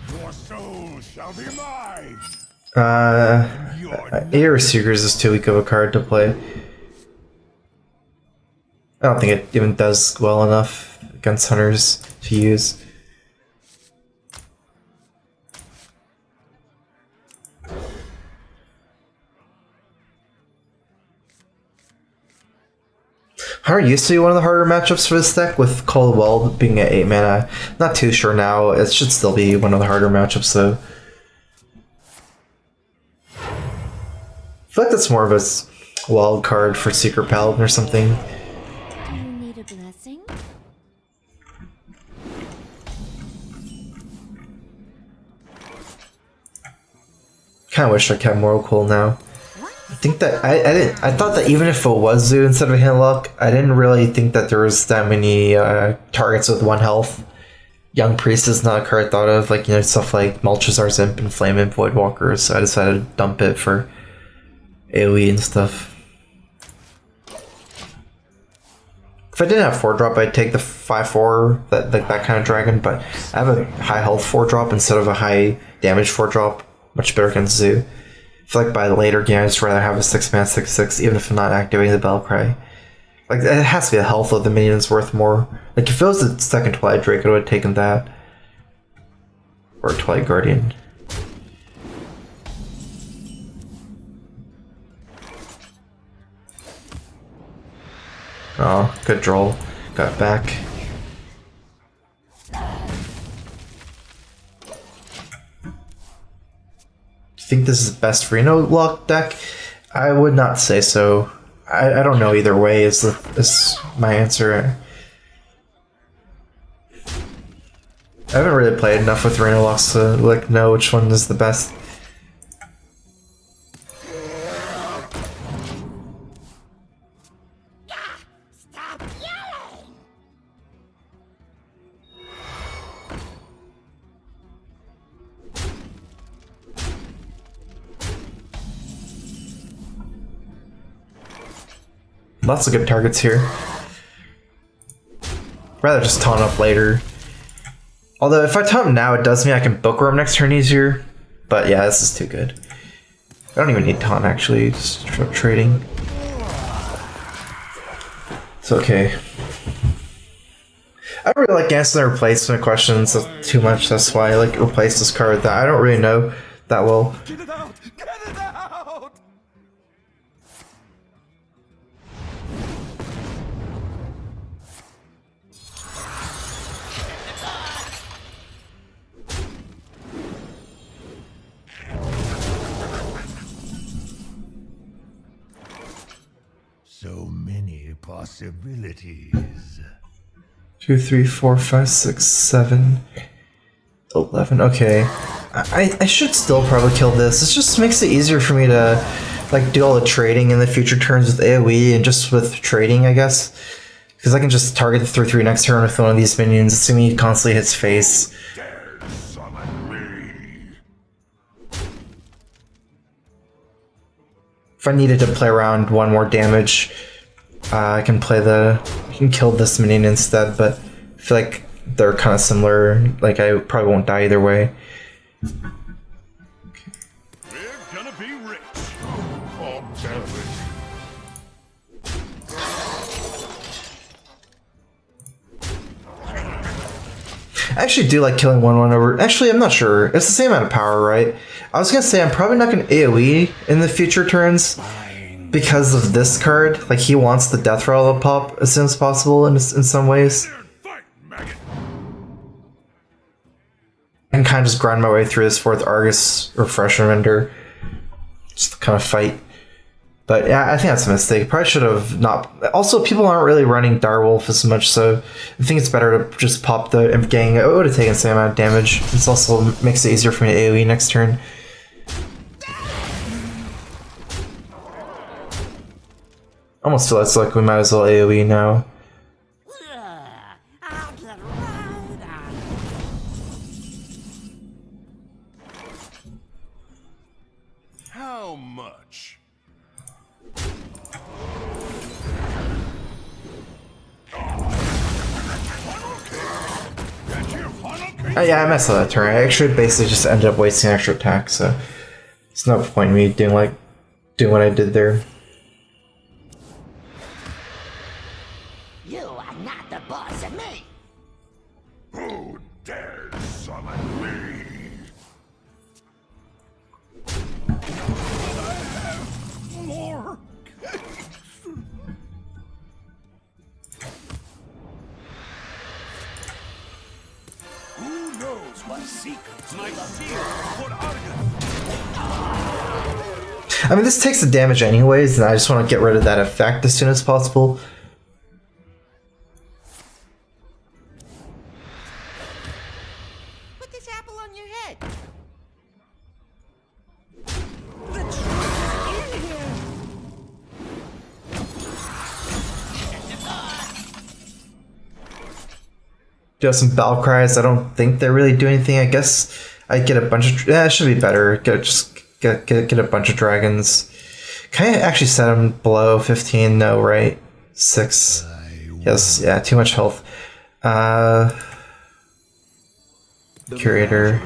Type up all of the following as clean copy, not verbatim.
Your soul shall be mine. Air Seekers is too weak of a card to play. I don't think it even does well enough against hunters to use. Hunter used to be one of the harder matchups for this deck, with Caldwell being at 8 mana. Not too sure now. It should still be one of the harder matchups though. I feel like that's more of a wild card for Secret Paladin or something. Do you need a blessing? Kinda wish I kept Moral Cool now. I think that I thought that even if it was Zoo instead of Renolock, I didn't really think that there was that many targets with 1 health. Young Priest is not a card I thought of, like, you know, stuff like Melchizar's Imp and Flame Imp Voidwalkers, so I decided to dump it for AoE and stuff. If I didn't have 4-drop, I'd take the 5/4, that kind of dragon, but I have a high health 4-drop instead of a high damage 4-drop, much better against Zoo. I feel like by the later game, I'd just rather have a 6-man 6/6, even if I'm not activating the Battlecry. Like, it has to be the health of the minions worth more. Like, if it was the second Twilight Drake, I would have taken that. Or Twilight Guardian. Oh, good draw. Got back. Think this is the best Renolock deck? I would not say so. I don't know either way is my answer. I haven't really played enough with Renolocks to like know which one is the best. Lots of good targets here. Rather just taunt up later. Although if I taunt now, it does mean I can bookworm next turn easier. But yeah, this is too good. I don't even need taunt actually, just trading. It's okay. I don't really like answering replacement questions too much, that's why I like replace this card that I don't really know that well. Get it out! Get it out! So many possibilities. 2, 3, 4, 5, 6, 7, 11. Okay. I should still probably kill this. This just makes it easier for me to like do all the trading in the future turns with AoE and just with trading, I guess. Because I can just target the 3/3 next turn with one of these minions, assuming he constantly hits face. If I needed to play around 1 more damage, I can kill this minion instead, but I feel like they're kind of similar. Like, I probably won't die either way. We're gonna be rich. Oh, damn it. I actually do like killing 1/1 over. Actually, I'm not sure. It's the same amount of power, right? I was gonna say I'm probably not gonna AoE in the future turns because of this card. Like, he wants the death rattle to pop as soon as possible in some ways. I can kind of just grind my way through this 4th Argus Refresher Vendor. Just to kind of fight. But yeah, I think that's a mistake. Probably should have not. Also, people aren't really running Direwolf as much, so I think it's better to just pop the Imp Gang. It would have taken the same amount of damage. It also makes it easier for me to AoE next turn. Almost feels like we might as well AoE now. How much? Yeah, I messed up that turn. I actually basically just ended up wasting extra attack, so there's no point in me doing what I did there. You are not the boss of me. Who dares summon me? I have more cakes. Who knows what secrets my fear for Argus? I mean, this takes the damage anyways, and I just want to get rid of that effect as soon as possible. Put this apple on your head. Do have some battle cries. I don't think they really do anything. I guess I get a bunch of. Yeah, it should be better. Get a bunch of dragons. Can I actually set him below 15? No, right? 6. Yes, yeah, too much health. Curator.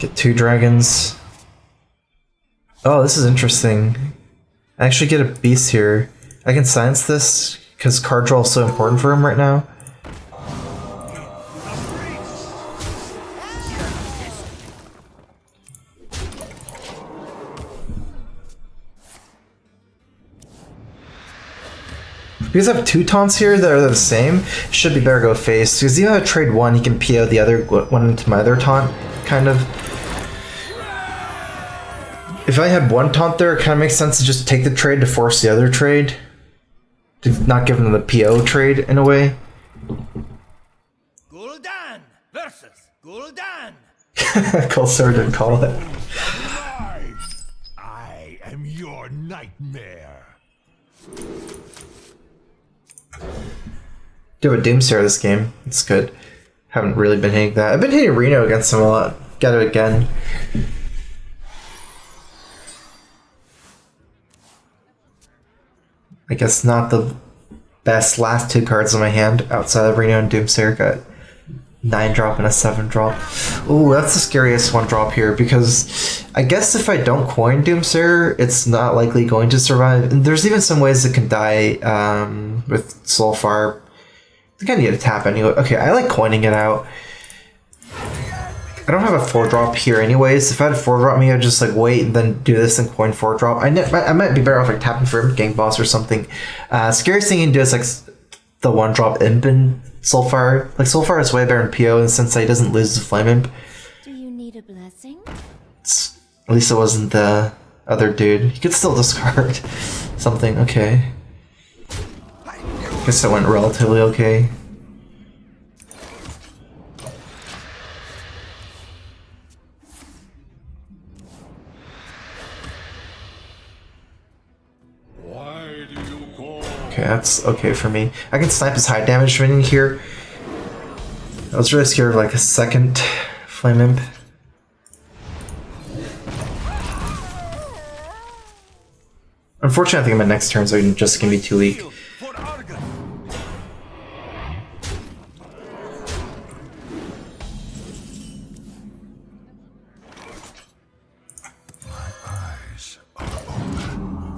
Get 2 dragons. Oh, this is interesting. I actually get a beast here. I can silence this because card draw is so important for him right now. Because I have 2 taunts here that are the same, it should be better to go face. Because even if I trade one, he can PO the other one into my other taunt, kind of. If I had one taunt there, it kind of makes sense to just take the trade to force the other trade. To not give him the PO trade, in a way. Gul'dan versus Gul'dan. Coulsar didn't call it. I am your nightmare. Do have a Doomsayer this game. It's good. Haven't really been hitting that. I've been hitting Reno against him a lot. Got it again. I guess not the best last 2 cards in my hand outside of Reno and Doomsayer. Got 9 drop and a 7 drop. Ooh, that's the scariest 1 drop here because I guess if I don't coin Doomsayer, it's not likely going to survive. And there's even some ways it can die with Soulfire. I think I need to tap anyway. Okay, I like coining it out. I don't have a 4 drop here anyways. If I had a 4 drop, maybe I'd just like wait and then do this and coin 4 drop. I might be better off like tapping for Gang Boss or something. Scariest thing you can do is like the 1 drop Imp in Soulfire. Like Soulfire is way better in PO in the sense that he doesn't lose the Flame Imp. Do you need a blessing? At least it wasn't the other dude. He could still discard something. Okay. Guess that went relatively okay. Why do you call? Okay, that's okay for me. I can snipe his high damage minion here. I was really scared of like a second Flame Imp. Unfortunately, I think my next turns are just gonna be too weak. For Argus.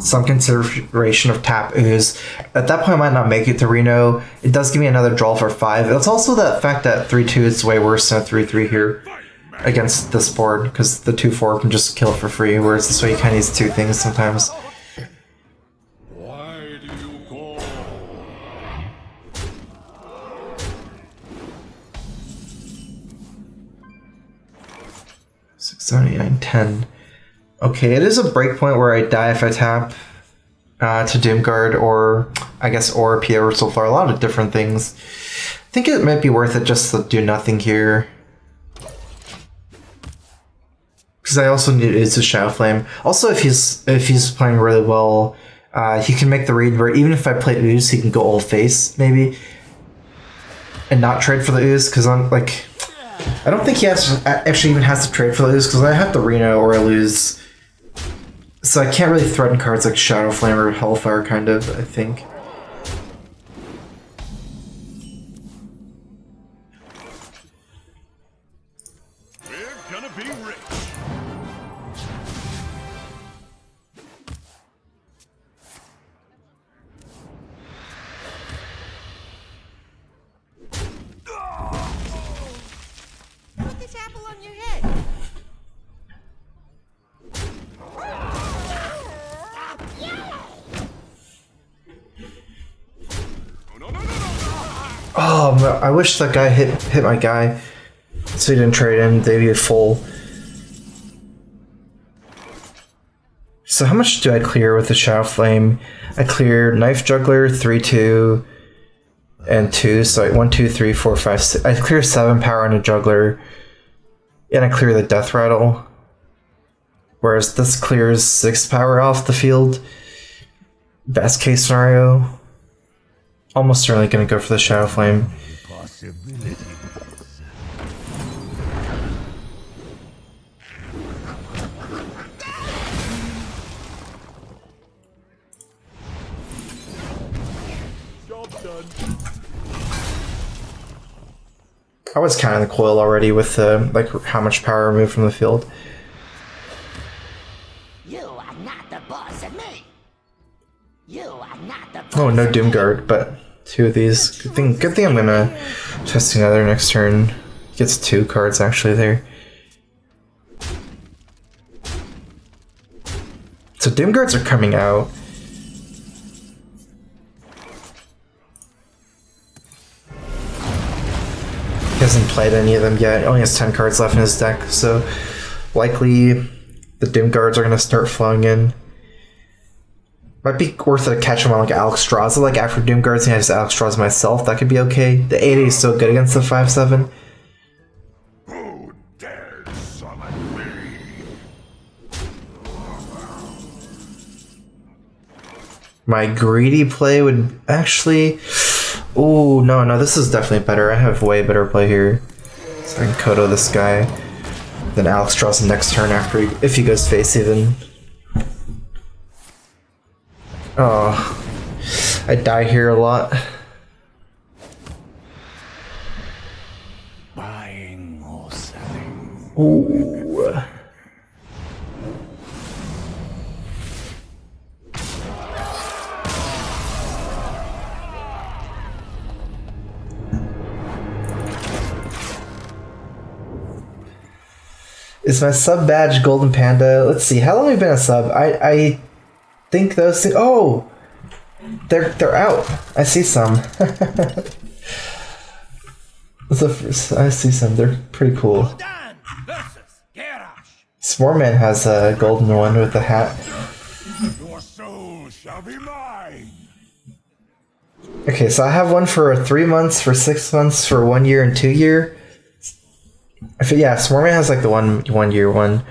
Some consideration of tap ooze. At that point, I might not make it to Reno. It does give me another draw for 5. It's also the fact that 3-2 is way worse than a 3-3 here against this board, because the 2-4 can just kill it for free, whereas this way you kind of needs 2 things sometimes. Why do you call? 6, 7, 8, 9, 10. Okay, it is a breakpoint where I die if I tap to Doomguard, or I guess or PO or Soulfire, a lot of different things. I think it might be worth it just to do nothing here. Because I also need is a Shadow Flame. Also, if he's playing really well, he can make the read where even if I play Ooze, he can go old face maybe, and not trade for the Ooze. Because I'm like, I don't think he actually even has to trade for the Ooze because I have to Reno or I lose. So I can't really threaten cards like Shadow Flame or Hellfire, kind of, I think. Oh, I wish that guy hit my guy, so he didn't trade in. They'd be full. So how much do I clear with the Shadow Flame? I clear Knife Juggler, 3, 2, and 2. So like 1, 2, 3, 4, 5, 6. I clear 7 power on a Juggler, and I clear the Death Rattle. Whereas this clears 6 power off the field. Best case scenario. Almost certainly going to go for the Shadow Flame. I was counting the coil already with like how much power removed from the field. You are not the boss of me. You are not the boss. Oh, no Doomguard, but 2 of these. Good thing I'm gonna test another next turn. Gets 2 cards actually there. So Doomguards are coming out. He hasn't played any of them yet. He only has 10 cards left in his deck, so likely the Doomguards are going to start flowing in. Might be worth it to catch him on like Alexstrasza, like after Doomguards, and I just Alexstrasza myself. That could be okay. The 8 is still good against the 5/7. Who dares summon me? My greedy play would actually... Oh, no, this is definitely better. I have way better play here. So I can Kodo this guy. Then Alexstrasza next turn after if he goes face even. Oh, I die here a lot. Buying or selling? Ooh. Is my sub badge Golden Panda? Let's see. How long have you been a sub? I think those things. Oh, they're out. I see some. I see some. They're pretty cool. Gul'dan versus Garrosh. Swarman has a golden one with a hat. Your soul shall be mine. Okay, so I have one for 3 months, for 6 months, for 1 year, and 2 year. Yeah, Swarman has like the 1 year one.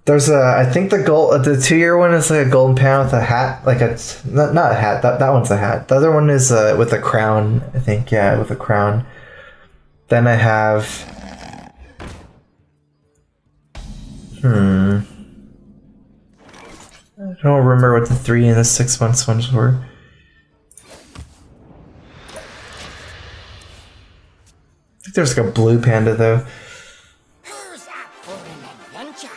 There's I think the 2 year one is like a golden pan with a hat, like a, not a hat, that one's a hat. The other one is with a crown, I think, yeah, with a crown. Then I have, I don't remember what the 3 and the 6 months ones were. I think there's like a blue panda though. Who's up for an adventure?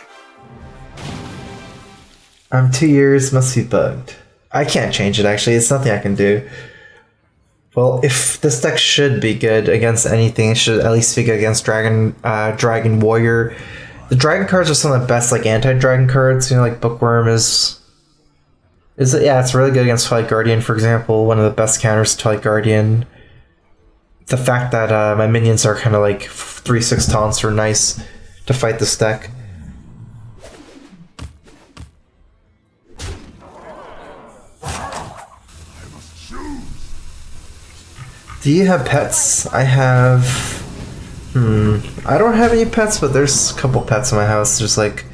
2 years, must be bugged. I can't change it actually, it's nothing I can do. Well, if this deck should be good against anything, it should at least be good against Dragon Warrior. The Dragon cards are some of the best like anti-Dragon cards, you know, like Bookworm is it? Yeah, it's really good against Twilight Guardian, for example, one of the best counters to Twilight Guardian. The fact that my minions are kind of like 3/6 taunts are nice to fight this deck. Do you have pets? I have... I don't have any pets, but there's a couple pets in my house. There's like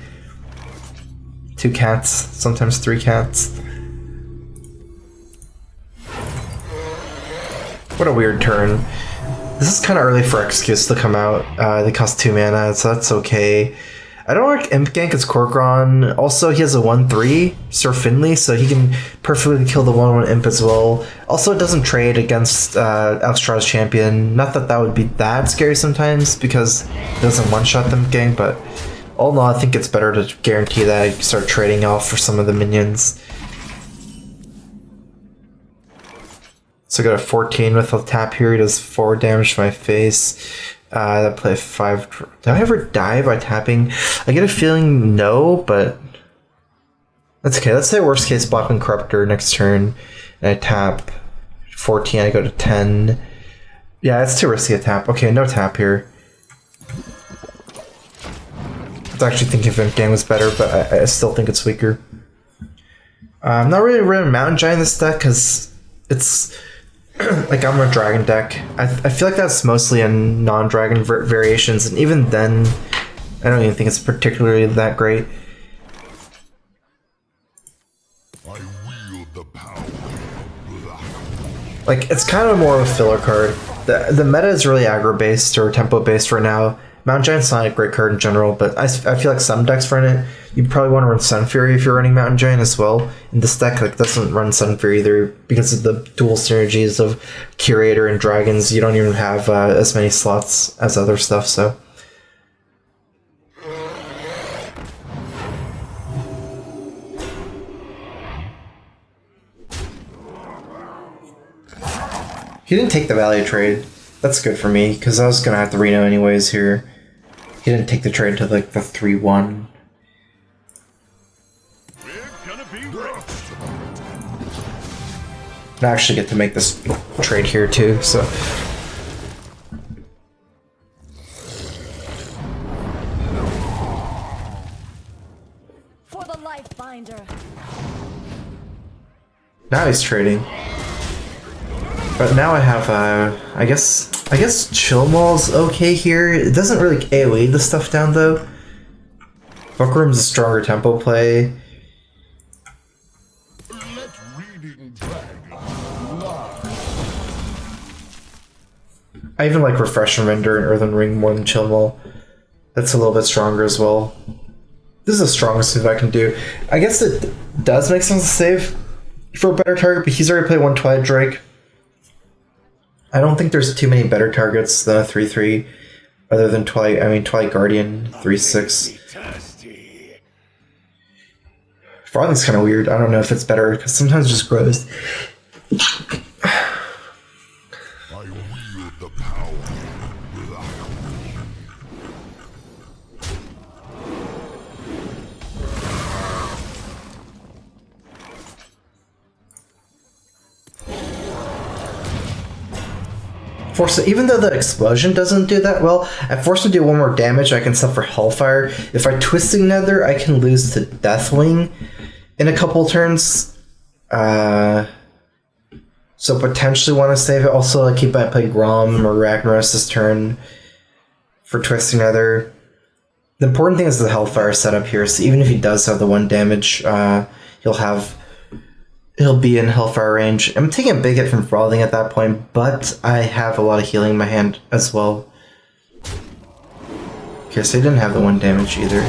2 cats, sometimes 3 cats. What a weird turn. This is kind of early for Excuse to come out. They cost 2 mana, so that's okay. I don't like Imp Gank as Korgron. Also, he has a 1/3, Sir Finley, so he can perfectly kill the 1/1 Imp as well. Also, it doesn't trade against Alexstrasza's champion. Not that that would be that scary sometimes, because it doesn't one-shot them Gank, but all in all, I think it's better to guarantee that I start trading off for some of the minions. So I got a 14 with a tap here. He does 4 damage to my face. I play 5. Did I ever die by tapping? I get a feeling no, but that's okay. Let's say worst case blocking Corruptor next turn, and I tap 14. I go to 10. Yeah, it's too risky a tap. Okay, no tap here. I was actually thinking if Gang was better, but I still think it's weaker. I'm not really running Mountain Giant in this deck because it's like I'm a dragon deck. I feel like that's mostly in non-dragon variations, and even then, I don't even think it's particularly that great. I wield the power. Like, it's kind of more of a filler card. The meta is really aggro-based or tempo-based right now. Mountain Giant's not a great card in general, but I feel like some decks run it. You probably want to run Sun Fury if you're running Mountain Giant as well. And this deck like doesn't run Sun Fury either because of the dual synergies of Curator and Dragons. You don't even have as many slots as other stuff, so. He didn't take the value trade. That's good for me, because I was going to have to Reno anyways here. He didn't take the trade to like the 3-1. We're gonna be rich. I actually get to make this trade here too, so. For the life binder. Now he's trading. But now I have, I guess Chillmaw's okay here. It doesn't really AoE the stuff down though. Bookroom's a stronger tempo play. Let reading drag lie. I even like Refresh and Render and Earthen Ring more than Chillmaw. That's a little bit stronger as well. This is the strongest move I can do. I guess it does make sense to save for a better target, but he's already played one Twilight Drake. I don't think there's too many better targets than a 3-3 other than Twilight Guardian 3-6. Frothling's kind of weird. I don't know if it's better because sometimes it just grows. I wield the power. Even though the explosion doesn't do that well, I force him to do 1 more damage. I can suffer Hellfire. If I Twisting Nether, I can lose to Deathwing in a couple turns. So potentially want to save it. Also, like he might play Grom or Ragnaros this turn for Twisting Nether. The important thing is the Hellfire setup here. So even if he does have the 1 damage, he'll be in Hellfire range. I'm taking a big hit from Frothing at that point, but I have a lot of healing in my hand as well. Okay, so he didn't have the 1 damage either.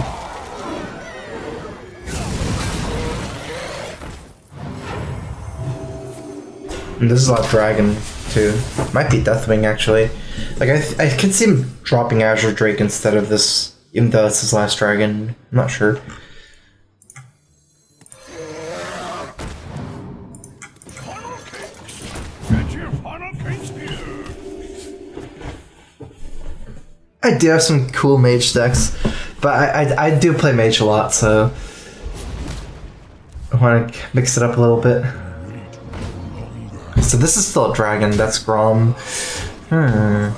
And this is a lot of Dragon, too. Might be Deathwing, actually. Like, I can see him dropping Azure Drake instead of this, even though it's his last Dragon. I'm not sure. I do have some cool mage decks, but I do play mage a lot, so I want to mix it up a little bit. So this is still a dragon, that's Grom. I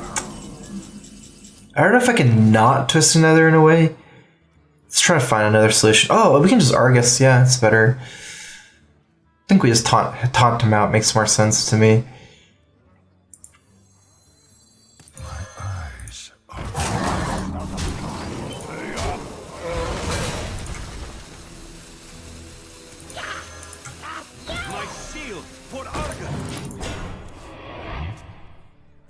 don't know if I can not twist another in a way. Let's try to find another solution. Oh, we can just Argus, yeah, it's better. I think we just taunt him out, makes more sense to me.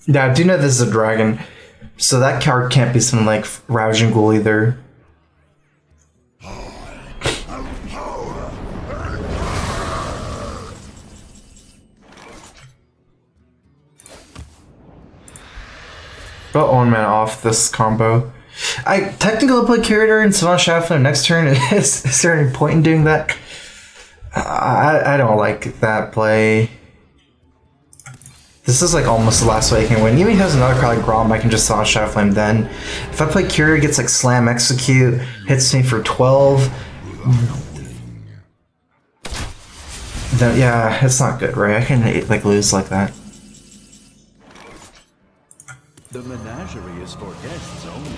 Yeah, I do know this is a dragon, so that card can't be something like Ravaging Ghoul either. About 1 mana off this combo. I technically play Curator and Savant Shadowflame next turn. Is there any point in doing that? I don't like that play. This is like almost the last way I can win. Even if he has another card like Grom, I can just Savant Shadowflame then. If I play Curator, it gets like Slam Execute, hits me for 12. Then yeah, it's not good, right? I can like lose like that. The menagerie is for guests only.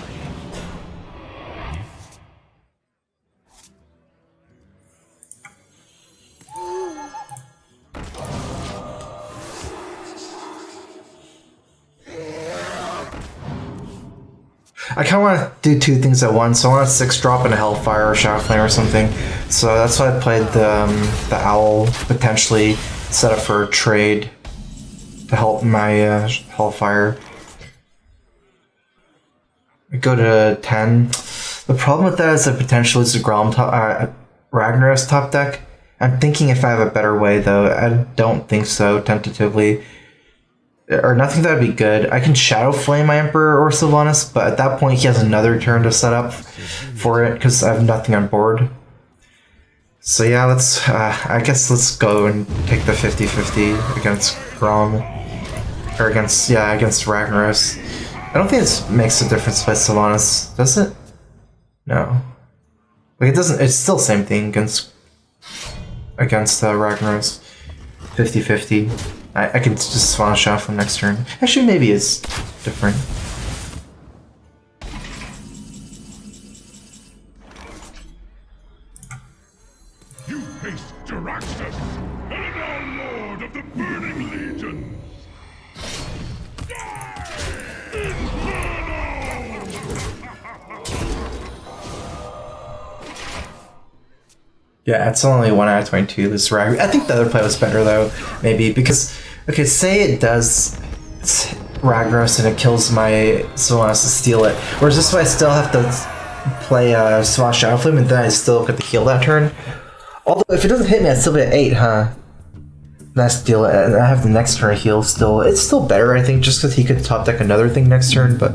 I kind of want to do two things at once. I want a 6-drop and a Hellfire or Shadowflame or something. So that's why I played the Owl, potentially set up for a trade to help my Hellfire. I go to 10. The problem with that is that potentially it's a Grom top, Ragnaros top deck. I'm thinking if I have a better way though. I don't think so, tentatively. Or nothing that would be good. I can Shadow Flame my Emperor or Sylvanas, but at that point he has another turn to set up for it because I have nothing on board. So yeah, let's. I guess let's go and take the 50-50 against Grom, or against Ragnaros. I don't think this makes a difference by Sylvanas, does it? No. Like it doesn't. It's still the same thing against Ragnaros. 50-50. I can just Swan Shot from next turn. Actually, maybe it's different. You face Jaraxxus, Reno'd, Lord of the Burning Legion. Yeah, it's only 1 out of 22. This Rag. I think the other play was better though, maybe because okay, say it does Ragnaros and it kills my Sylvanas to steal it. Whereas this way, I still have to play Swan Shadowflame and then I still get to heal that turn. Although if it doesn't hit me, I'd still be at 8, huh? Then I steal it, and I have the next turn to heal still. It's still better, I think, just because he could top deck another thing next turn. But